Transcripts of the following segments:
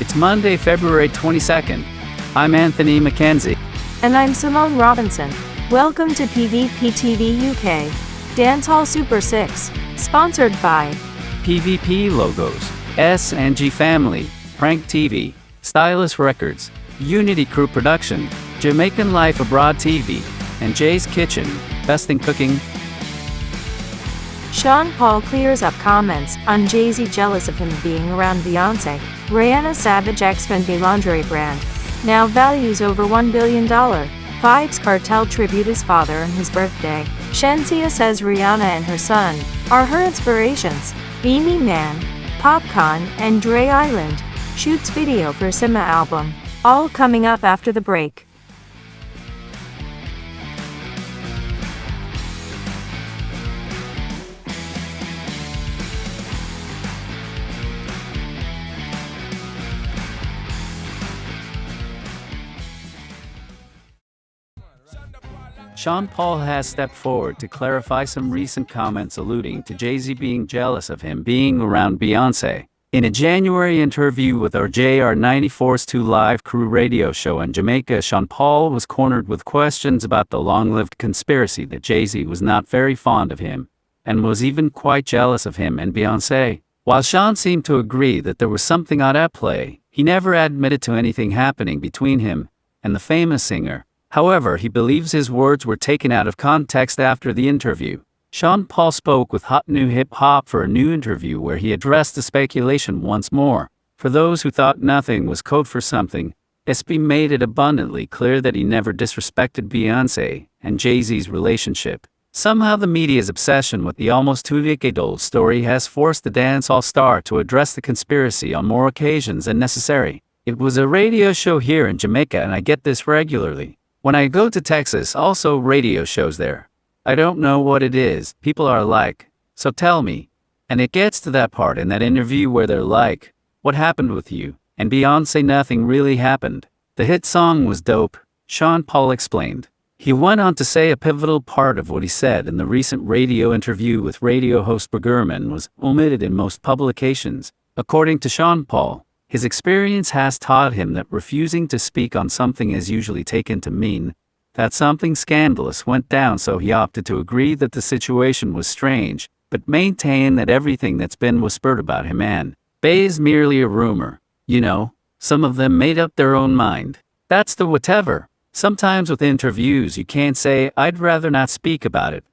It's Monday, February 22nd. I'm Anthony Mackenzie. And I'm Simone Robinson. Welcome to PVP TV UK Dancehall Super 6, sponsored by PVP Logos, S&G Family, Prank TV, Stylus Records, Unity Crew Production, Jamaican Life Abroad TV, and Jay's Kitchen, Best in Cooking. Sean Paul clears up comments on Jay-Z jealous of him being around Beyonce. Rihanna Savage ex-Fendi lingerie brand now values over $1 billion. Vibes Cartel tribute his father on his birthday. Shenziya says Rihanna and her son are her inspirations. Beanie Man, Popcorn, and Dre Island shoots video for Sima album. All coming up after the break. Sean Paul has stepped forward to clarify some recent comments alluding to Jay-Z being jealous of him being around Beyonce. In a January interview with our JR94's 2 Live Crew radio show in Jamaica, Sean Paul was cornered with questions about the long-lived conspiracy that Jay-Z was not very fond of him, and was even quite jealous of him and Beyonce. While Sean seemed to agree that there was something odd at play, he never admitted to anything happening between him and the famous singer. However, he believes his words were taken out of context after the interview. Sean Paul spoke with Hot New Hip Hop for a new interview where he addressed the speculation once more. For those who thought nothing was code for something, SB made it abundantly clear that he never disrespected Beyonce and Jay-Z's relationship. Somehow the media's obsession with the almost 2-decade-old story has forced the dancehall star to address the conspiracy on more occasions than necessary. It was a radio show here in Jamaica and I get this regularly. When I go to Texas, also radio shows there. I don't know what it is, people are like, so tell me. And it gets to that part in that interview where they're like, what happened with you? And Beyonce, nothing really happened. The hit song was dope, Sean Paul explained. He went on to say a pivotal part of what he said in the recent radio interview with radio host Bergerman was omitted in most publications. According to Sean Paul, his experience has taught him that refusing to speak on something is usually taken to mean that something scandalous went down, so he opted to agree that the situation was strange, but maintain that everything that's been whispered about him and Bey is merely a rumor. You know, some of them made up their own mind. That's the whatever. Sometimes with interviews you can't say, I'd rather not speak about it.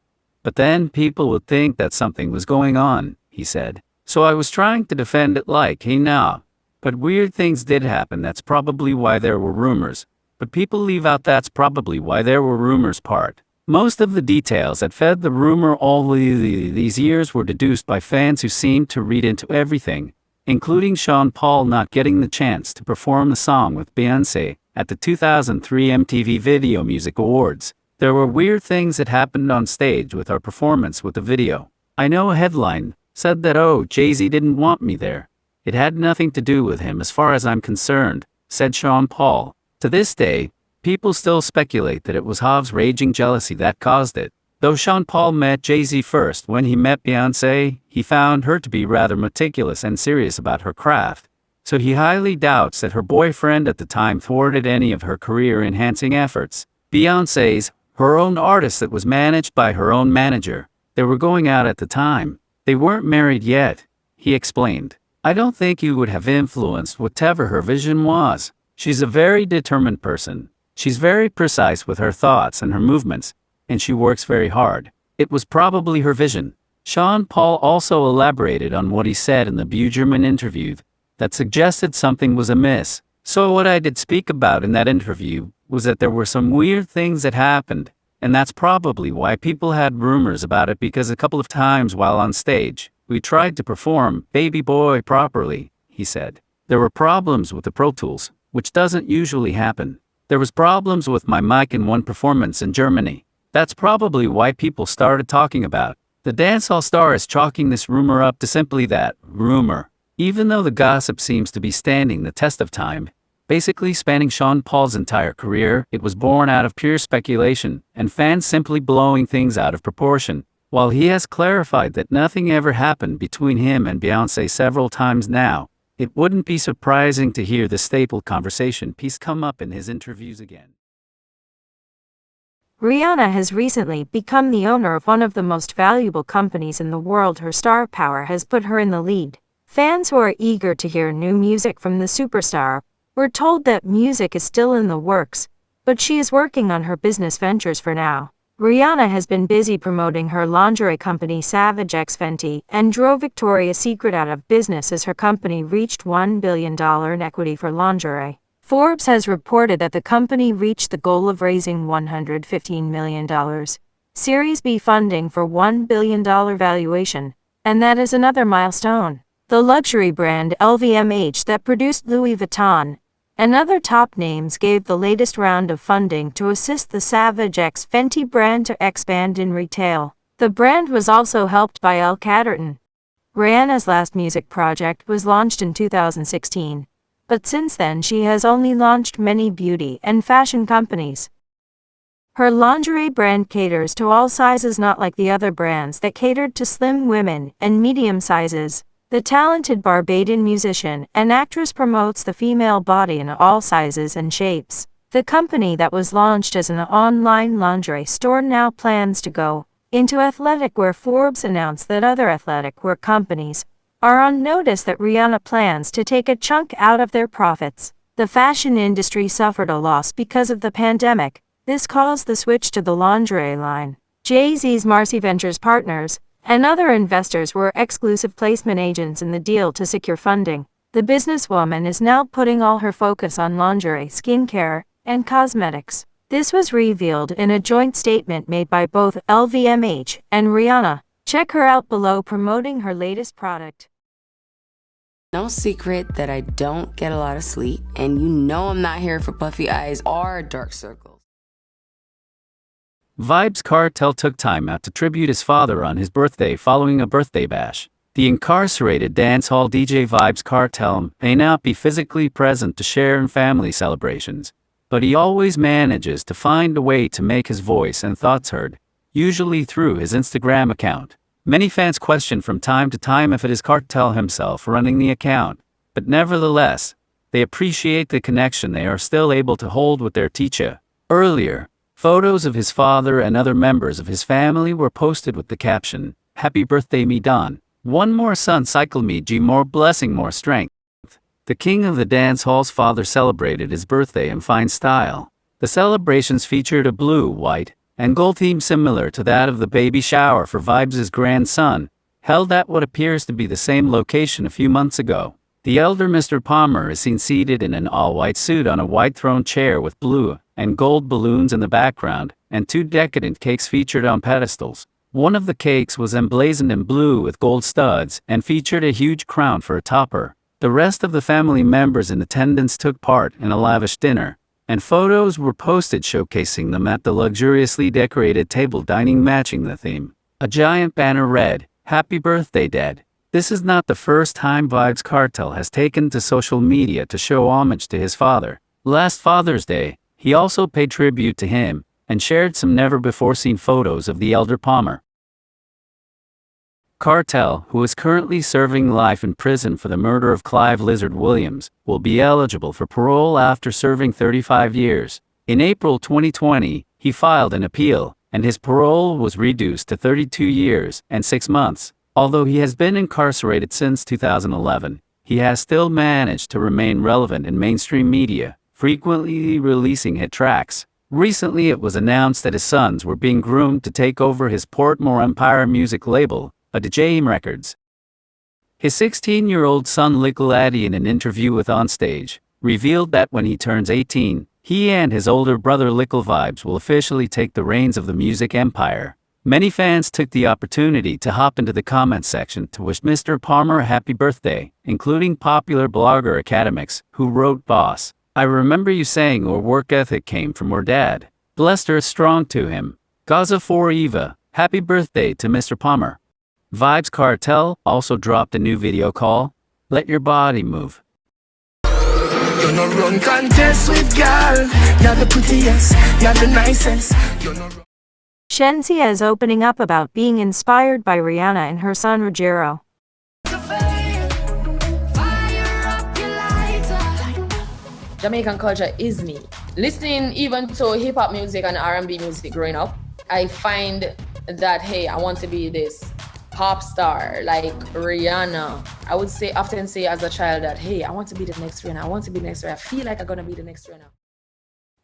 But then people would think that something was going on, he said. So I was trying to defend it like, hey nah. But weird things did happen, that's probably why there were rumors. But people leave out that's probably why there were rumors part. Most of the details that fed the rumor all these years were deduced by fans who seemed to read into everything, including Sean Paul not getting the chance to perform the song with Beyonce at the 2003 MTV Video Music Awards. There were weird things that happened on stage with our performance with the video. I know a headline said that, oh, Jay-Z didn't want me there. It had nothing to do with him as far as I'm concerned, said Sean Paul. To this day, people still speculate that it was Hov's raging jealousy that caused it. Though Sean Paul met Jay-Z first, when he met Beyonce, he found her to be rather meticulous and serious about her craft. So he highly doubts that her boyfriend at the time thwarted any of her career-enhancing efforts. Beyonce's, her own artist that was managed by her own manager. They were going out at the time. They weren't married yet, he explained. I don't think you would have influenced whatever her vision was. She's a very determined person. She's very precise with her thoughts and her movements, and she works very hard. It was probably her vision. Sean Paul also elaborated on what he said in the Bergerman interview that suggested something was amiss. So what I did speak about in that interview was that there were some weird things that happened, and that's probably why people had rumors about it, because a couple of times while on stage, we tried to perform Baby Boy properly, he said. There were problems with the Pro Tools, which doesn't usually happen. There was problems with my mic in one performance in Germany. That's probably why people started talking about it. The dancehall star is chalking this rumor up to simply that, rumor. Even though the gossip seems to be standing the test of time, basically spanning Sean Paul's entire career, it was born out of pure speculation and fans simply blowing things out of proportion. While he has clarified that nothing ever happened between him and Beyonce several times now, It wouldn't be surprising to hear the staple conversation piece come up in his interviews again. Rihanna has recently become the owner of one of the most valuable companies in the world. Her star power has put her in the lead. Fans who are eager to hear new music from the superstar were told that music is still in the works, but she is working on her business ventures for now. Rihanna has been busy promoting her lingerie company Savage X Fenty and drove Victoria's Secret out of business as her company reached $1 billion in equity for lingerie. Forbes has reported that the company reached the goal of raising $115 million Series B funding for $1 billion valuation, and that is another milestone. The luxury brand LVMH that produced Louis Vuitton and other top names gave the latest round of funding to assist the Savage X Fenty brand to expand in retail. The brand was also helped by Elle Catterton. Rihanna's last music project was launched in 2016, but since then she has only launched many beauty and fashion companies. Her lingerie brand caters to all sizes, not like the other brands that catered to slim women and medium sizes. The talented Barbadian musician and actress promotes the female body in all sizes and shapes. The company that was launched as an online lingerie store now plans to go into athletic wear. Forbes announced that other athletic wear companies are on notice that Rihanna plans to take a chunk out of their profits. The fashion industry suffered a loss because of the pandemic. This caused the switch to the lingerie line. Jay-Z's Marcy Ventures partners and other investors were exclusive placement agents in the deal to secure funding. The businesswoman is now putting all her focus on lingerie, skincare, and cosmetics. This was revealed in a joint statement made by both LVMH and Rihanna. Check her out below promoting her latest product. No secret that I don't get a lot of sleep, and you know I'm not here for puffy eyes or dark circles. Vybz Cartel took time out to tribute his father on his birthday following a birthday bash. The incarcerated dancehall DJ Vybz Cartel may not be physically present to share in family celebrations, but he always manages to find a way to make his voice and thoughts heard, usually through his Instagram account. Many fans question from time to time if it is Cartel himself running the account, but nevertheless, they appreciate the connection they are still able to hold with their teacher. Earlier, photos of his father and other members of his family were posted with the caption, "Happy birthday me Don. One more sun cycle me G, more blessing, more strength." The king of the dance hall's father celebrated his birthday in fine style. The celebrations featured a blue, white, and gold theme similar to that of the baby shower for Vybz's grandson, held at what appears to be the same location a few months ago. The elder Mr. Palmer is seen seated in an all-white suit on a white throne chair with blue and gold balloons in the background, and two decadent cakes featured on pedestals. One of the cakes was emblazoned in blue with gold studs and featured a huge crown for a topper. The rest of the family members in attendance took part in a lavish dinner, and photos were posted showcasing them at the luxuriously decorated table dining matching the theme. A giant banner read, "Happy Birthday, Dad." This is not the first time Vybz Cartel has taken to social media to show homage to his father. Last Father's Day, he also paid tribute to him and shared some never-before-seen photos of the elder Palmer. Cartel, who is currently serving life in prison for the murder of Clive Lizard Williams, will be eligible for parole after serving 35 years. In April 2020, he filed an appeal, and his parole was reduced to 32 years and 6 months. Although he has been incarcerated since 2011, he has still managed to remain relevant in mainstream media, frequently releasing hit tracks. Recently it was announced that his sons were being groomed to take over his Portmore Empire music label, AIM Records. His 16-year-old son Little Addy, in an interview with Onstage, revealed that when he turns 18, he and his older brother Little Vybz will officially take the reins of the music empire. Many fans took the opportunity to hop into the comments section to wish Mr. Palmer a happy birthday, including popular blogger Academics, who wrote, "Boss, I remember you saying your work ethic came from your dad. Blessed her strong to him. Gaza for Eva. Happy birthday to Mr. Palmer." Vybz Cartel also dropped a new video called "Let Your Body Move." You're no run contest with girl. You're the prettiest, you're the nicest. Shenziya is opening up about being inspired by Rihanna and her son Rogero. Fire Jamaican culture is me. Listening even to hip hop music and R&B music growing up, I find that, hey, I want to be this pop star like Rihanna. I would often say as a child that, hey, I want to be the next Rihanna. I want to be the next Rihanna. I feel like I'm going to be the next Rihanna.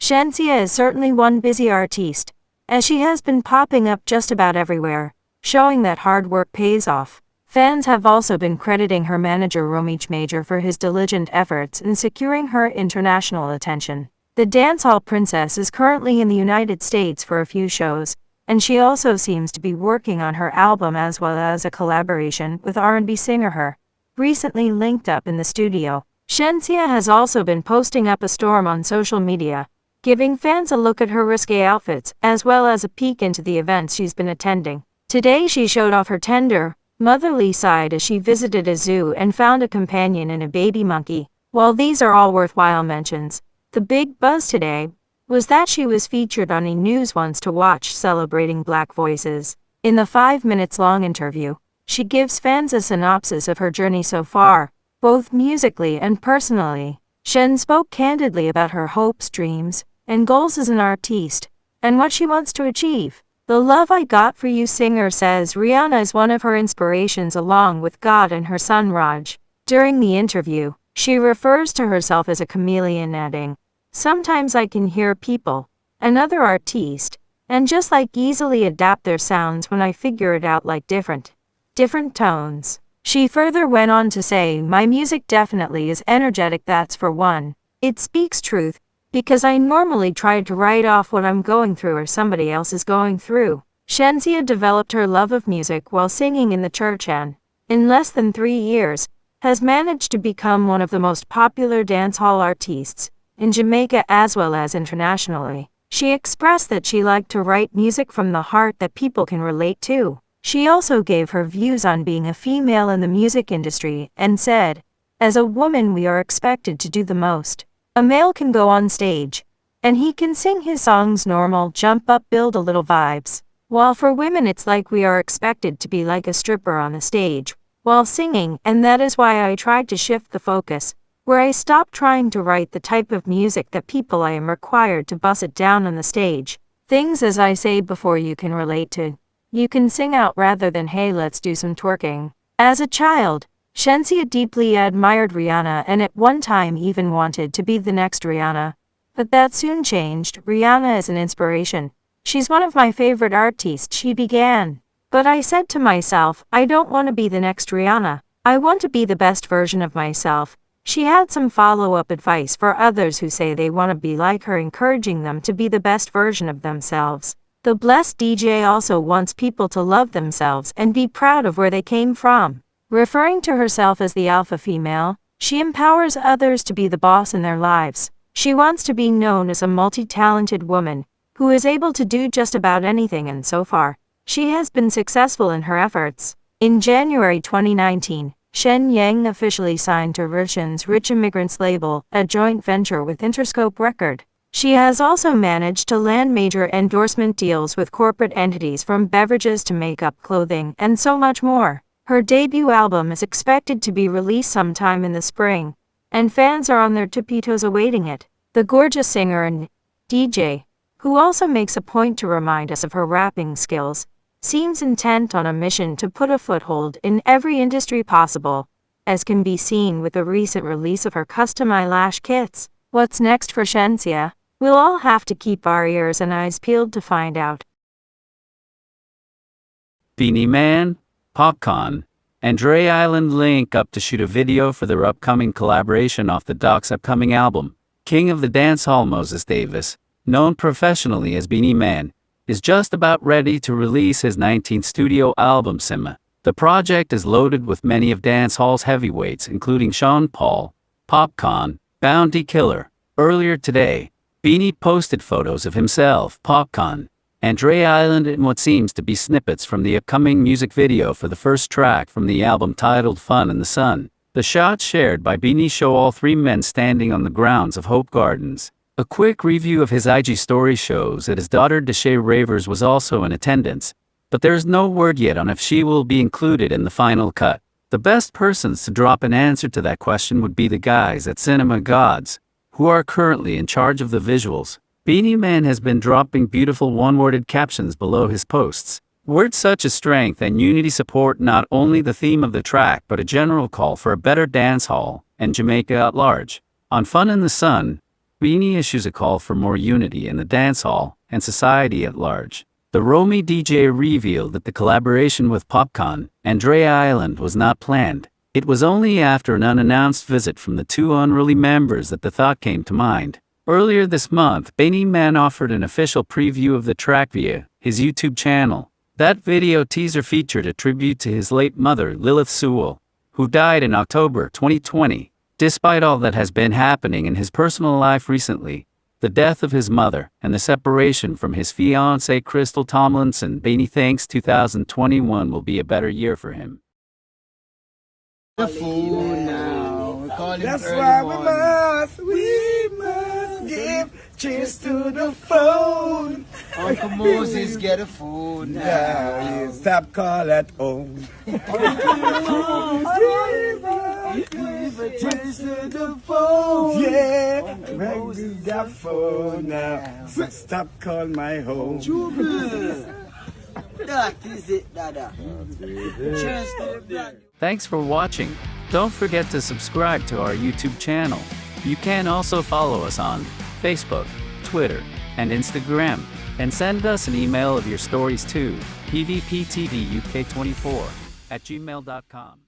Shenziya is certainly one busy artiste, as she has been popping up just about everywhere, showing that hard work pays off. Fans have also been crediting her manager Romich Major for his diligent efforts in securing her international attention. The dancehall princess is currently in the United States for a few shows, and she also seems to be working on her album as well as a collaboration with R&B singer Her, recently linked up in the studio. Shenziya has also been posting up a storm on social media, giving fans a look at her risque outfits as well as a peek into the events she's been attending. Today she showed off her tender, motherly side as she visited a zoo and found a companion in a baby monkey. While these are all worthwhile mentions, the big buzz today was that she was featured on a News Once to Watch celebrating Black voices. In the 5 minutes long interview, she gives fans a synopsis of her journey so far, both musically and personally. Shen spoke candidly about her hopes, dreams, and goals as an artiste, and what she wants to achieve. The Love I Got For You singer says Rihanna is one of her inspirations along with God and her son Raj. During the interview, she refers to herself as a chameleon, adding, "Sometimes I can hear people, another artiste, and just like easily adapt their sounds when I figure it out like different tones." She further went on to say, "My music definitely is energetic, that's for one. It speaks truth, because I normally try to write off what I'm going through or somebody else is going through." Shenziya developed her love of music while singing in the church and, in less than 3 years, has managed to become one of the most popular dancehall artists in Jamaica as well as internationally. She expressed that she liked to write music from the heart that people can relate to. She also gave her views on being a female in the music industry and said, "As a woman we are expected to do the most. A male can go on stage, and he can sing his songs normal, jump up, build a little vibes. While for women it's like we are expected to be like a stripper on the stage, while singing, and that is why I tried to shift the focus, where I stopped trying to write the type of music that people I am required to bust it down on the stage. Things as I say before you can relate to. You can sing out rather than hey let's do some twerking." As a child, Shenziya deeply admired Rihanna and at one time even wanted to be the next Rihanna. But that soon changed. "Rihanna is an inspiration. She's one of my favorite artists," she began. "But I said to myself, I don't want to be the next Rihanna. I want to be the best version of myself." She had some follow-up advice for others who say they want to be like her, encouraging them to be the best version of themselves. The blessed DJ also wants people to love themselves and be proud of where they came from. Referring to herself as the alpha female, she empowers others to be the boss in their lives. She wants to be known as a multi-talented woman who is able to do just about anything, and so far, she has been successful in her efforts. In January 2019, Shen Yang officially signed to Russian's Rich Immigrants label, a joint venture with Interscope Record. She has also managed to land major endorsement deals with corporate entities from beverages to makeup, clothing, and so much more. Her debut album is expected to be released sometime in the spring, and fans are on their tippy toes awaiting it. The gorgeous singer and DJ, who also makes a point to remind us of her rapping skills, seems intent on a mission to put a foothold in every industry possible, as can be seen with the recent release of her custom eyelash kits. What's next for Shenziya? We'll all have to keep our ears and eyes peeled to find out. Beanie Man, Popcorn, and Dre Island link up to shoot a video for their upcoming collaboration off the Doc's upcoming album. King of the Dancehall Moses Davis, known professionally as Beanie Man, is just about ready to release his 19th studio album Shenziya. The project is loaded with many of dancehall's heavyweights including Sean Paul, Popcorn, Bounty Killer. Earlier today, Beanie posted photos of himself, Popcorn, and Dre Island in what seems to be snippets from the upcoming music video for the first track from the album titled Fun in the Sun. The shots shared by Beanie show all three men standing on the grounds of Hope Gardens. A quick review of his IG story shows that his daughter Deshae Ravers was also in attendance, but there's no word yet on if she will be included in the final cut. The best persons to drop an answer to that question would be the guys at Cinema Gods, who are currently in charge of the visuals. Beanie Man has been dropping beautiful one-worded captions below his posts. Words such as strength and unity support not only the theme of the track but a general call for a better dancehall and Jamaica at large. On Fun in the Sun, Beanie issues a call for more unity in the dancehall and society at large. The Romy DJ revealed that the collaboration with Popcaan and Dre Island was not planned. It was only after an unannounced visit from the two unruly members that the thought came to mind. Earlier this month, Beanie Man offered an official preview of the track via his YouTube channel. That video teaser featured a tribute to his late mother, Lilith Sewell, who died in October 2020. Despite all that has been happening in his personal life recently, the death of his mother and the separation from his fiancée Crystal Tomlinson, Beanie thinks 2021 will be a better year for him. The food now. We call him That's early why morning. we must give cheers to the phone. Uncle Moses get a food now. Now stop call at home. Cheers to the phone. Yeah, we got phone now. Stop call my home. That is it, Dada. Cheers to the black. Thanks for watching. Don't forget to subscribe to our YouTube channel. You can also follow us on Facebook, Twitter, and Instagram. And send us an email of your stories to pvptvuk24@gmail.com.